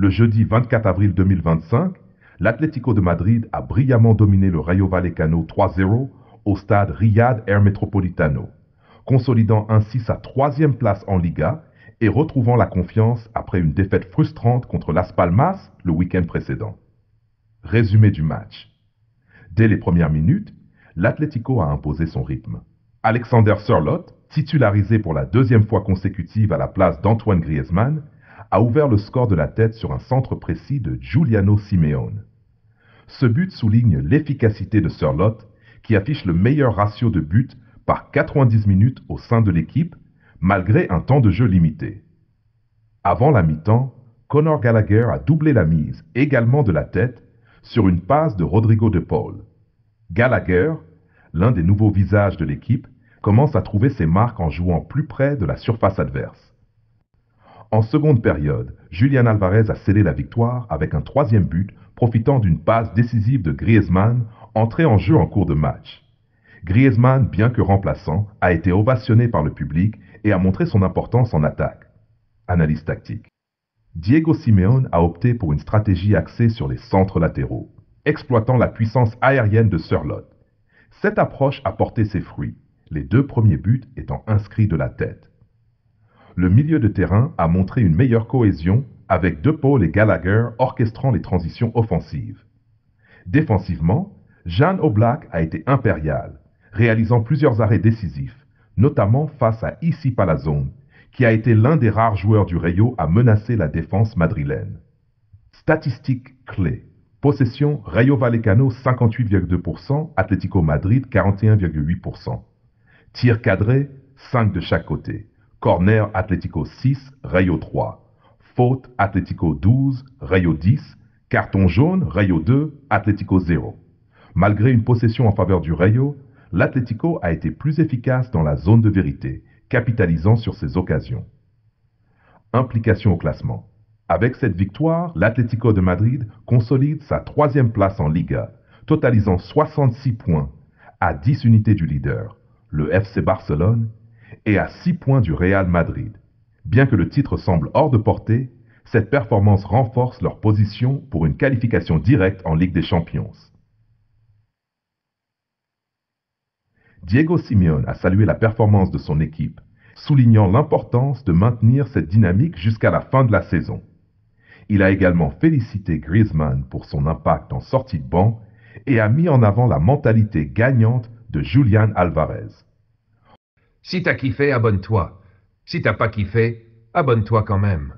Le jeudi 24 avril 2025, l'Atlético de Madrid a brillamment dominé le Rayo Vallecano 3-0 au stade Riyad Air Metropolitano, consolidant ainsi sa troisième place en Liga et retrouvant la confiance après une défaite frustrante contre Las Palmas le week-end précédent. Résumé du match. Dès les premières minutes, l'Atlético a imposé son rythme. Alexander Sørloth, titularisé pour la deuxième fois consécutive à la place d'Antoine Griezmann, a ouvert le score de la tête sur un centre précis de Giuliano Simeone. Ce but souligne l'efficacité de Sørloth, qui affiche le meilleur ratio de buts par 90 minutes au sein de l'équipe, malgré un temps de jeu limité. Avant la mi-temps, Conor Gallagher a doublé la mise, également de la tête, sur une passe de Rodrigo de Paul. Gallagher, l'un des nouveaux visages de l'équipe, commence à trouver ses marques en jouant plus près de la surface adverse. En seconde période, Julián Álvarez a scellé la victoire avec un troisième but, profitant d'une passe décisive de Griezmann, entré en jeu en cours de match. Griezmann, bien que remplaçant, a été ovationné par le public et a montré son importance en attaque. Analyse tactique. Diego Simeone a opté pour une stratégie axée sur les centres latéraux, exploitant la puissance aérienne de Sørloth. Cette approche a porté ses fruits, les deux premiers buts étant inscrits de la tête. Le milieu de terrain a montré une meilleure cohésion avec De Paul et Gallagher orchestrant les transitions offensives. Défensivement, Jan Oblak a été impérial, réalisant plusieurs arrêts décisifs, notamment face à Issy Palazón, qui a été l'un des rares joueurs du Rayo à menacer la défense madrilène. Statistiques clés. Possession Rayo Vallecano 58,2%, Atlético Madrid 41,8%. Tirs cadrés, 5 de chaque côté. Corner Atlético 6, Rayo 3. Faute Atlético 12, Rayo 10. Carton jaune, Rayo 2, Atlético 0. Malgré une possession en faveur du Rayo, l'Atlético a été plus efficace dans la zone de vérité, capitalisant sur ses occasions. Implication au classement. Avec cette victoire, l'Atlético de Madrid consolide sa troisième place en Liga, totalisant 66 points, à 10 unités du leader, le FC Barcelone, et à 6 points du Real Madrid. Bien que le titre semble hors de portée, cette performance renforce leur position pour une qualification directe en Ligue des Champions. Diego Simeone a salué la performance de son équipe, soulignant l'importance de maintenir cette dynamique jusqu'à la fin de la saison. Il a également félicité Griezmann pour son impact en sortie de banc et a mis en avant la mentalité gagnante de Julián Álvarez. Si t'as kiffé, abonne-toi. Si t'as pas kiffé, abonne-toi quand même.